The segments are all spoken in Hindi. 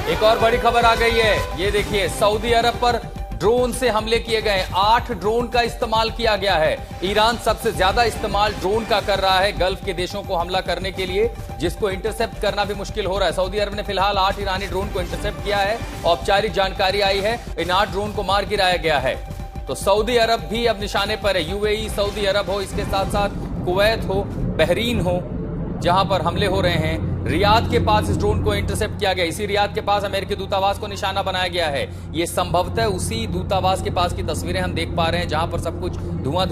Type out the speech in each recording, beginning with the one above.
एक और बड़ी खबर आ गई है। ये देखिए, सऊदी अरब पर ड्रोन से हमले किए गए। 8 ड्रोन का इस्तेमाल किया गया है। ईरान सबसे ज्यादा इस्तेमाल ड्रोन का कर रहा है गल्फ के देशों को हमला करने के लिए, जिसको इंटरसेप्ट करना भी मुश्किल हो रहा है। सऊदी अरब ने फिलहाल 8 ईरानी ड्रोन को इंटरसेप्ट किया है। औपचारिक जानकारी आई है, इन 8 ड्रोन को मार गिराया गया है। तो सऊदी अरब भी अब निशाने पर है। यूएई, सऊदी अरब हो, इसके साथ साथ कुवैत हो, बहरीन हो, जहां पर हमले हो रहे हैं। रियाद के पास इस ड्रोन को इंटरसेप्ट किया गया। इसी रियाद के पास अमेरिकी दूतावास को निशाना बनाया गया है। ये संभवतः उसी दूतावास के पास की तस्वीरें हम देख पा रहे हैं जहां पर सब कुछ धुआं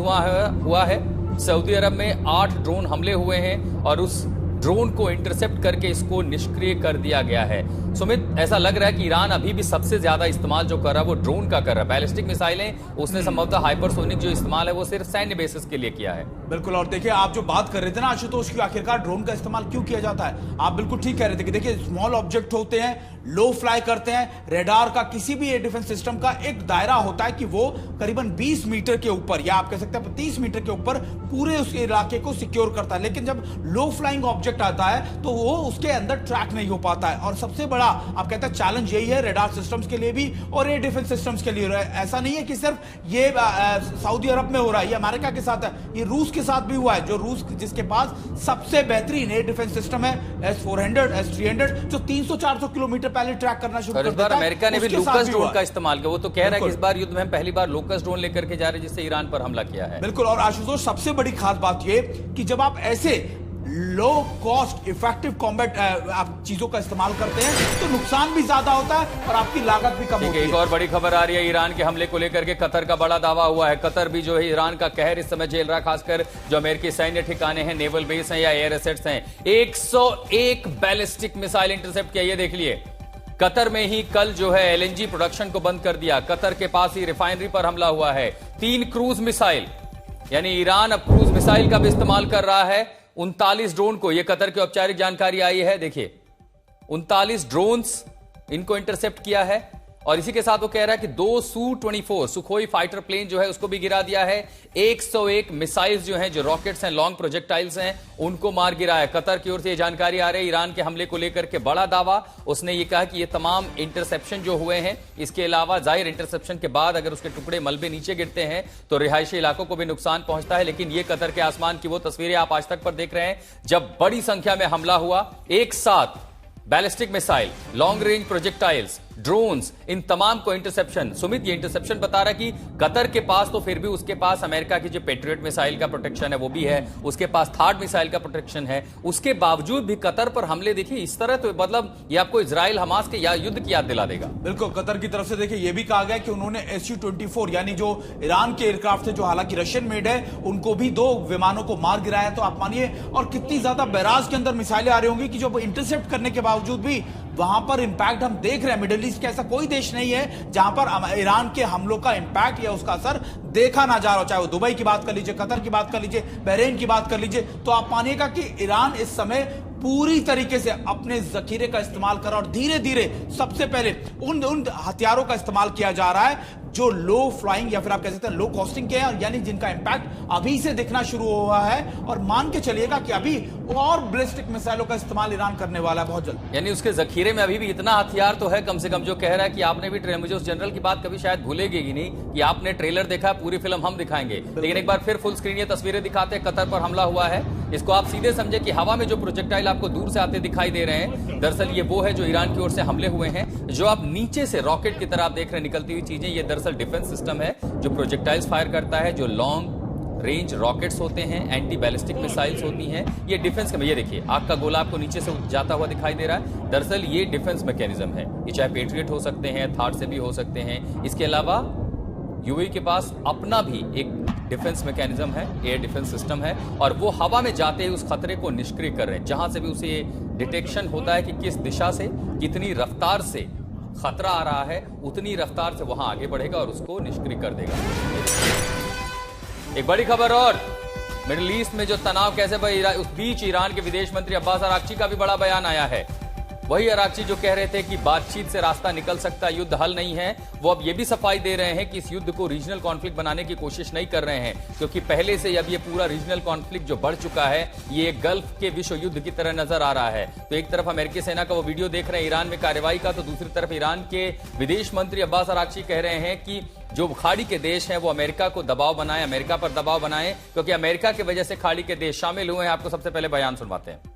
हुआ है। सऊदी अरब में 8 ड्रोन हमले हुए हैं और उस ड्रोन को इंटरसेप्ट करके इसको निष्क्रिय कर दिया गया है। सुमित, ऐसा लग रहा है कि ईरान अभी भी सबसे ज्यादा इस्तेमाल जो कर रहा है वो ड्रोन का कर रहा है। बैलिस्टिक मिसाइलें उसने संभवतः हाइपरसोनिक जो इस्तेमाल है वो सिर्फ सैन्य बेसिस के लिए किया है। बिल्कुल। और देखिए, आप जो बात कर रहे थे ना आशुतोष की, आखिरकार ड्रोन का इस्तेमाल क्यों किया जाता है, आप बिल्कुल ठीक कह रहे थे कि देखिए स्मॉल ऑब्जेक्ट होते हैं, लो फ्लाई करते हैं। रेडार का किसी भी एयर डिफेंस सिस्टम का एक दायरा होता है कि वो करीबन 20 मीटर के ऊपर या आप कह सकते हैं 30 मीटर के ऊपर पूरे उस इलाके को सिक्योर करता है। लेकिन जब लो फ्लाइंग ऑब्जेक्ट आता है तो वो उसके अंदर ट्रैक नहीं हो पाता है। और सबसे बड़ा आप कहते हैं चैलेंज यही है रेडार सिस्टम्स के लिए भी और एयर डिफेंस सिस्टम्स के लिए। ऐसा नहीं है कि सिर्फ ये सऊदी अरब में हो रहा है, ये अमेरिका के साथ है, ये रूस के साथ भी हुआ है। जो रूस जिसके पास सबसे बेहतरीन एयर डिफेंस सिस्टम है S-400, S-300, जो 300-400 किलोमीटर पहले ट्रैक करना शुरू कर देता है। अमेरिका ने भी लोकस ड्रोन का इस्तेमाल किया। वो तो कह रहा है कि इस बार युद्ध में हम पहली बार लोकस ड्रोन लेकर के जा रहे हैं, जिससे ईरान पर हमला किया है। बिल्कुल। और आशुतोष, सबसे बड़ी खास बात ये कि जब आप ऐसे लो कॉस्ट इफेक्टिव कॉम्बैट आप चीजों का इस्तेमाल करते हैं तो नुकसान भी ज्यादा होता है और आपकी लागत भी कम होती है। एक और बड़ी खबर आ रही है। ईरान के हमले को लेकर के कतर का बड़ा दावा हुआ है। कतर भी जो है ईरान का कहर इस समय झेल रहा है, खासकर जो अमेरिकी सैन्य ठिकाने हैं, नेवल बेस हैं या एयर एसेट्स हैं। 101 बैलिस्टिक मिसाइल इंटरसेप्ट किया। ये देख लिए, कतर में ही कल जो है एलएनजी प्रोडक्शन को बंद कर दिया। कतर के पास ही रिफाइनरी पर हमला हुआ है। 3 क्रूज मिसाइल, यानी ईरान अब क्रूज मिसाइल का भी इस्तेमाल कर रहा है। 39 ड्रोन को, यह कतर की औपचारिक जानकारी आई है। देखिए, 39 ड्रोन्स इनको इंटरसेप्ट किया है। और इसी के साथ वो कह रहा है कि 2 Su-24 सुखोई फाइटर प्लेन जो है उसको भी गिरा दिया है। 101 मिसाइल्स जो हैं, जो रॉकेट्स हैं, लॉन्ग प्रोजेक्टाइल्स हैं, उनको मार गिरा है। कतर की ओर से ये जानकारी आ रही है। ईरान के हमले को लेकर के बड़ा दावा। उसने ये कहा कि ये तमाम इंटरसेप्शन जो हुए हैं, इसके अलावा जाहिर इंटरसेप्शन के बाद अगर उसके टुकड़े मलबे नीचे गिरते हैं तो रिहायशी इलाकों को भी नुकसान पहुंचता है। लेकिन ये कतर के आसमान की वो तस्वीरें आप आज तक पर देख रहे हैं जब बड़ी संख्या में हमला हुआ। एक साथ ballistic missile, long range projectiles, drones, इन तमाम को इंटरसेप्शन। सुमित, ये इंटरसेप्शन बता रहा है कि कतर के पास तो फिर भी उसके पास अमेरिका की जो पेट्रियट मिसाइल का प्रोटेक्शन है वो भी है, उसके पास थार्ड मिसाइल का प्रोटेक्शन है। उसके बावजूद भी कतर पर हमले देखिए इस तरह, तो मतलब ये आपको इजराइल हमास के युद्ध की याद दिला देगा। बिल्कुल। कतर की तरफ से देखिए ये भी कहा गया कि उन्होंने Su-24 यानी जो ईरान के एयरक्राफ्ट थे, जो हालांकि रशियन मेड है, उनको भी 2 विमानों को मार गिराया। तो आप मानिए, और कितनी ज्यादा बैराज के अंदर मिसाइलें आ रही होंगी कि जो इंटरसेप्ट करने के बावजूद भी वहां पर इंपैक्ट हम देख रहे हैं। मिडिल ईस्ट के ऐसा कोई देश नहीं है जहां पर ईरान के हमलों का इंपैक्ट या उसका असर देखा ना जा रहा हो। चाहे वो दुबई की बात कर लीजिए, कतर की बात कर लीजिए, बहरीन की बात कर लीजिए, तो आप मानिएगा कि ईरान इस समय पूरी तरीके से अपने जखीरे का इस्तेमाल कर रहा है। और धीरे धीरे सबसे पहले उन हथियारों का इस्तेमाल किया जा रहा है जो लो फ्लाइंग या फिर आप कह सकते हैं लो कॉस्टिंग के हैं, यानी जिनका इंपैक्ट अभी से दिखना शुरू हुआ है। और मान के चलिएगा कि अभी और बैलिस्टिक मिसाइलों का इस्तेमाल ईरान करने वाला है बहुत जल्द। यानी उसके जखीरे में अभी भी इतना हथियार तो है कम से कम, जो कह रहा है कि आपने भी मुझे उस जनरल की बात कभी शायद भूलेगी ही नहीं कि आपने ट्रेलर देखा, पूरी फिल्म हम दिखाएंगे। लेकिन एक बार फिर फुल स्क्रीन ये तस्वीरें दिखाते हैं। कतर पर हमला हुआ है। इसको आप सीधे समझे कि हवा में जो प्रोजेक्टाइल आपको दूर से आते दिखाई दे रहे हैं, दरअसल ये वो है जो ईरान की ओर से हमले हुए हैं। जो आप नीचे से रॉकेट की तरह आप देख रहे हैं निकलती हुई चीजें, ये दरअसल डिफेंस सिस्टम है जो प्रोजेक्टाइल्स फायर करता है, जो लॉन्ग रेंज रॉकेट्स होते हैं, एंटी बैलिस्टिक मिसाइल्स होती हैं। ये डिफेंस के, ये देखिए आग का गोला आपको नीचे से जाता हुआ दिखाई दे रहा है। दरअसल ये डिफेंस मैकेनिज्म है। ये चाहे पेट्रियट हो सकते हैं, थार से भी हो सकते हैं। इसके अलावा यूएई के पास अपना भी एक डिफेंस मैकेनिज्म है, एयर डिफेंस सिस्टम है, और वो हवा में जाते ही उस खतरे को निष्क्रिय कर रहे हैं। जहां से भी उसे ये डिटेक्शन होता है कि किस दिशा से, कितनी रफ्तार से खतरा आ रहा है, उतनी रफ्तार से वहां आगे बढ़ेगा और उसको निष्क्रिय कर देगा। एक बड़ी खबर और, मिडिल ईस्ट में जो तनाव कैसे उस बीच ईरान के विदेश मंत्री अब्बास अराक्ची का भी बड़ा बयान आया है। वही अरागची जो कह रहे थे कि बातचीत से रास्ता निकल सकता, युद्ध हल नहीं है, वो अब ये भी सफाई दे रहे हैं कि इस युद्ध को रीजनल कॉन्फ्लिक्ट बनाने की कोशिश नहीं कर रहे हैं, क्योंकि पहले से अब ये पूरा रीजनल कॉन्फ्लिक्ट जो बढ़ चुका है, ये गल्फ के विश्व युद्ध की तरह नजर आ रहा है। तो एक तरफ अमेरिकी सेना का वो वीडियो देख रहे हैं ईरान में कार्रवाई का, तो दूसरी तरफ ईरान के विदेश मंत्री अब्बास अरागची कह रहे हैं कि जो खाड़ी के देश हैं वो अमेरिका को दबाव बनाएं, अमेरिका पर दबाव बनाएं, क्योंकि अमेरिका की वजह से खाड़ी के देश शामिल हुए हैं। आपको सबसे पहले बयान सुनवाते हैं।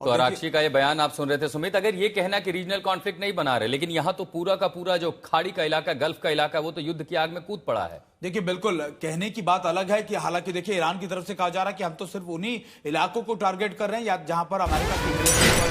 तो अरागची का ये बयान आप सुन रहे थे सुमित। अगर ये कहना कि रीजनल कॉन्फ्लिक्ट नहीं बना रहे, लेकिन यहां तो पूरा का पूरा जो खाड़ी का इलाका, गल्फ का इलाका, वो तो युद्ध की आग में कूद पड़ा है। देखिए बिल्कुल कहने की बात अलग है कि हालांकि देखिए ईरान की तरफ से कहा जा रहा है कि हम तो सिर्फ उन्हीं इलाकों को टारगेट कर रहे हैं या जहां पर अमेरिका की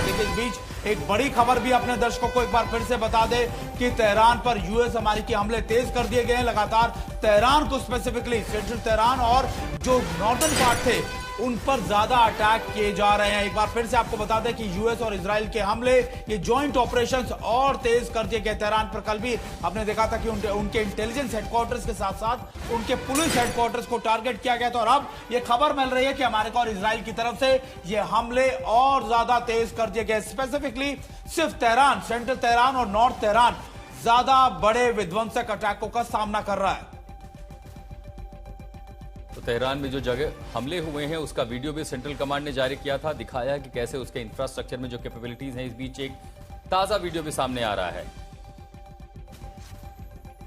देखिए इस बीच एक बड़ी खबर भी अपने दर्शकों को एक बार फिर से बता दे कि तेहरान पर यूएस अमेरिकी हमले तेज कर दिए गए हैं। लगातार तेहरान को स्पेसिफिकली सेंट्रल तेहरान और जो नॉर्दर्न पार्ट थे उन पर ज्यादा अटैक किए जा रहे हैं। एक बार फिर से आपको बता दें कि यूएस और इजराइल के हमले, ये जॉइंट ऑपरेशंस और तेज कर दिए गए। तेहरान पर कल भी आपने देखा था कि उनके इंटेलिजेंस हेडक्वार्टर्स के साथ साथ उनके पुलिस हेडक्वार्टर्स को टारगेट किया गया था। और अब ये खबर मिल रही है कि अमेरिका और इजराइल की तरफ से ये हमले और ज्यादा तेज कर दिए गए। स्पेसिफिकली सिर्फ तेहरान, सेंट्रल तेहरान और नॉर्थ तेहरान ज्यादा बड़े विध्वंसक अटैकों का सामना कर रहा है। तो तेहरान में जो जगह हमले हुए हैं उसका वीडियो भी सेंट्रल कमांड ने जारी किया था, दिखाया कि कैसे उसके इंफ्रास्ट्रक्चर में जो कैपेबिलिटीज हैं। इस बीच एक ताजा वीडियो भी सामने आ रहा है।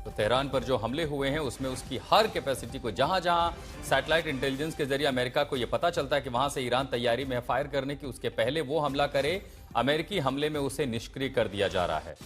तो तेहरान पर जो हमले हुए हैं उसमें उसकी हर कैपेसिटी को, जहां जहां सैटेलाइट इंटेलिजेंस के जरिए अमेरिका को यह पता चलता है कि वहां से ईरान तैयारी में है फायर करने की, उसके पहले वो हमला करे, अमेरिकी हमले में उसे निष्क्रिय कर दिया जा रहा है।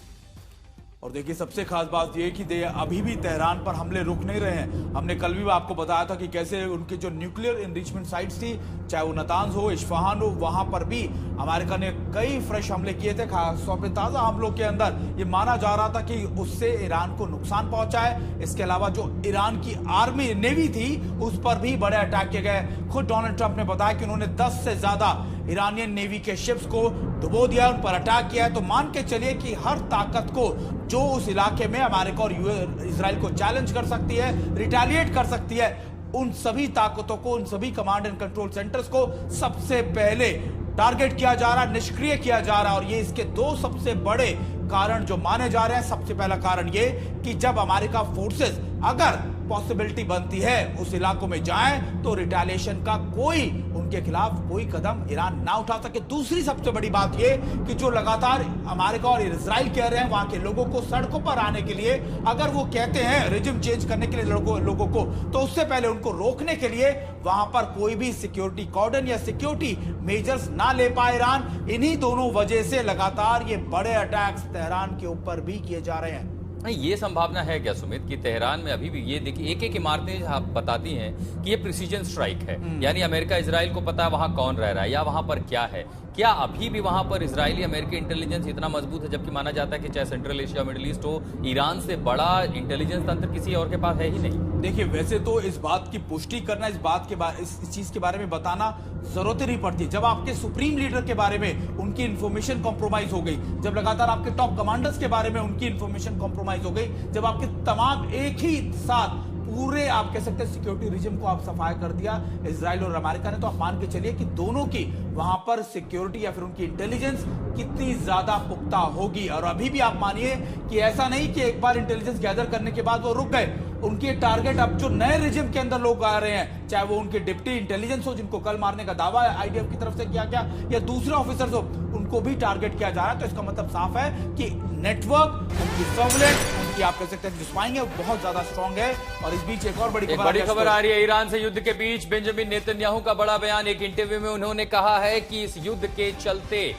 और देखिए सबसे खास बात यह कि अभी भी तेहरान पर हमले रुक नहीं रहे हैं। हमने कल भी आपको बताया था कि कैसे उनके जो न्यूक्लियर इनरिचमेंट साइट्स थी, चाहे वो नतांज हो, इस्फहान हो, वहां पर भी अमेरिका ने कई फ्रेश हमले किए थे। खासतौर पर ताजा हमलों के अंदर ये माना जा रहा था कि उससे ईरान को नुकसान पहुंचा है। इसके अलावा जो ईरान की आर्मी नेवी थी उस पर भी बड़े अटैक किए गए। खुद डोनाल्ड ट्रंप ने बताया कि उन्होंने 10 से ज्यादा ईरानियन नेवी के शिप्स को डुबो दिया, उन पर अटैक किया है। तो मान के चलिए कि हर ताकत को जो उस इलाके में अमेरिका और इजराइल को चैलेंज कर सकती है, रिटेलिएट कर सकती है, उन सभी ताकतों को, उन सभी कमांड एंड कंट्रोल सेंटर्स को सबसे पहले टारगेट किया जा रहा है, निष्क्रिय किया जा रहा है। और ये इसके दो सबसे बड़े कारण जो माने जा रहे हैं। सबसे पहला कारण ये कि जब अमेरिका फोर्सेस अगर पॉसिबिलिटी बनती है उस इलाकों में जाएं तो रिटेलिएशन का कोई उनके खिलाफ कोई कदम ईरान ना उठा सके। दूसरी सबसे बड़ी बात ये कि जो लगातार अमेरिका और इजराइल कह रहे हैं वहां के लोगों को सड़कों पर आने के लिए, अगर वो कहते हैं रिजिम चेंज करने के लिए लोगों को, तो उससे पहले उनको रोकने के लिए वहां पर कोई भी सिक्योरिटी कॉर्डन या सिक्योरिटी मेजर्स ना ले पाए ईरान। इन्हीं दोनों वजह से लगातार ये बड़े अटैक्स तेहरान के ऊपर भी किए जा रहे हैं। नहीं, ये संभावना है क्या सुमित कि तेहरान में अभी भी ये देखिए एक एक इमारतें आप बताती हैं कि ये प्रिसीजन स्ट्राइक है, यानी अमेरिका इजराइल को पता है वहां कौन रह रहा है या वहां पर क्या है। क्या अभी भी वहां पर इजरायली अमेरिकी इंटेलिजेंस इतना मजबूत है, जबकि माना जाता है कि चाहे सेंट्रल एशिया मिडिल ईस्ट हो, ईरान से बड़ा इंटेलिजेंस तंत्र किसी और के पास है ही नहीं। देखिए वैसे तो इस बात की पुष्टि करना, इस बात के बारे, इस चीज के बारे में बताना जरूरत नहीं पड़ती। जब आपके सुप्रीम लीडर के बारे में उनकी इंफॉर्मेशन कॉम्प्रोमाइज हो गई, जब लगातार आपके टॉप कमांडर्स के बारे में उनकी इंफॉर्मेशन कॉम्प्रोमाइज हो गई, जब आपके तमाम एक ही साथ पूरे आप कह सकते हैं सिक्योरिटी रिजिम को आप सफाया कर दिया इजराइल और अमेरिका ने, तो आप मान के चलिए कि दोनों की वहां पर सिक्योरिटी या फिर उनकी इंटेलिजेंस कितनी ज्यादा पुख्ता होगी। और अभी भी आप मानिए कि ऐसा नहीं कि एक बार इंटेलिजेंस गैदर करने के बाद वो रुक गए। उनके टारगेट अब जो नए रिजिम के अंदर लोग आ रहे हैं, चाहे वो उनके डिप्टी इंटेलिजेंस हो जिनको कल मारने का दावा आईडीएफ की तरफ से किया गया, या दूसरे ऑफिसर्स हो, उनको भी टारगेट किया जा रहा है। तो इसका मतलब साफ है कि नेटवर्क, उनकी सर्विलेंस, उनकी आप कह सकते हैं डिस्पाइंग है, बहुत ज्यादा स्ट्रांग है। और इस बीच एक और बड़ी खबर आ रही है ईरान से युद्ध के बीच बेंजामिन नेतन्याहू का बड़ा बयान। एक इंटरव्यू में उन्होंने कहा है कि इस युद्ध के चलते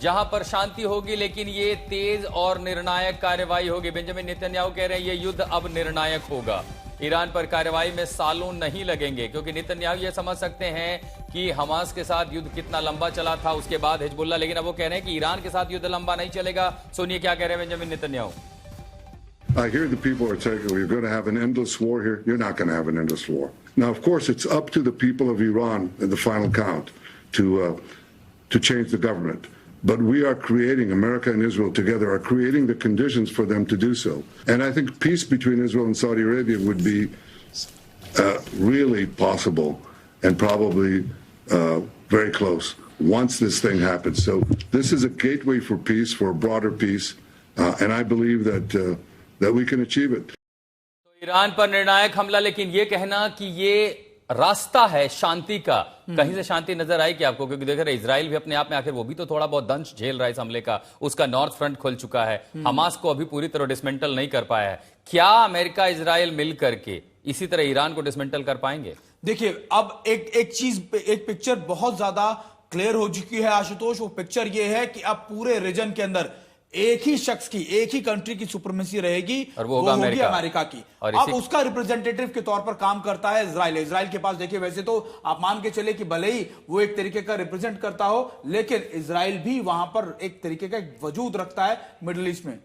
जहां पर शांति होगी लेकिन ये तेज और निर्णायक कार्रवाई होगी। बेंजामिन नेतन्याहू कह रहे हैं ये युद्ध अब निर्णायक होगा। ईरान पर कार्रवाई में सालों नहीं लगेंगे, क्योंकि नेतन्याहू ये समझ सकते हैं कि हमास के साथ युद्ध कितना लंबा चला था, उसके बाद हिजबुल्लाह, लेकिन अब वो कह रहे हैं कि ईरान के साथ युद्ध लंबा नहीं चलेगा। सुनिए क्या कह रहे हैं Benjamin Netanyahu. I hear the people are saying we're going to have an endless war here. You're not going to have an endless war. Now, of course, it's up to the people of Iran in the final count to change the government. But we are creating, America and Israel together are creating the conditions for them to do so. And I think peace between Israel and Saudi Arabia would be really possible and probably very close once this thing happens. So this is a gateway for peace, for a broader peace, and I believe that we can achieve it. Iran पर निर्णायक हमला, लेकिन ये कहना कि ये रास्ता है शांति का, कहीं से शांति नजर आई कि आपको? क्योंकि देख रहे इजराइल भी अपने आप में आखिर वो भी तो थोड़ा बहुत दंश झेल रहा है इस हमले का, उसका नॉर्थ फ्रंट खुल चुका है, हमास को अभी पूरी तरह डिसमेंटल नहीं कर पाया है। क्या अमेरिका इजराइल मिल करके इसी तरह ईरान को डिसमेंटल कर पाएंगे? देखिए, अब एक पिक्चर बहुत ज्यादा क्लियर हो चुकी है आशुतोष। वो पिक्चर ये है कि अब पूरे रीजन के अंदर एक ही शख्स की, एक ही कंट्री की सुप्रीमेसी रहेगी, और वो होगी अमेरिका की। और अब उसका रिप्रेजेंटेटिव के तौर पर काम करता है इजराइल। इजराइल के पास देखिए, वैसे तो आप मान के चले कि भले ही वो एक तरीके का रिप्रेजेंट करता हो, लेकिन इजराइल भी वहां पर एक तरीके का वजूद रखता है मिडिल ईस्ट में।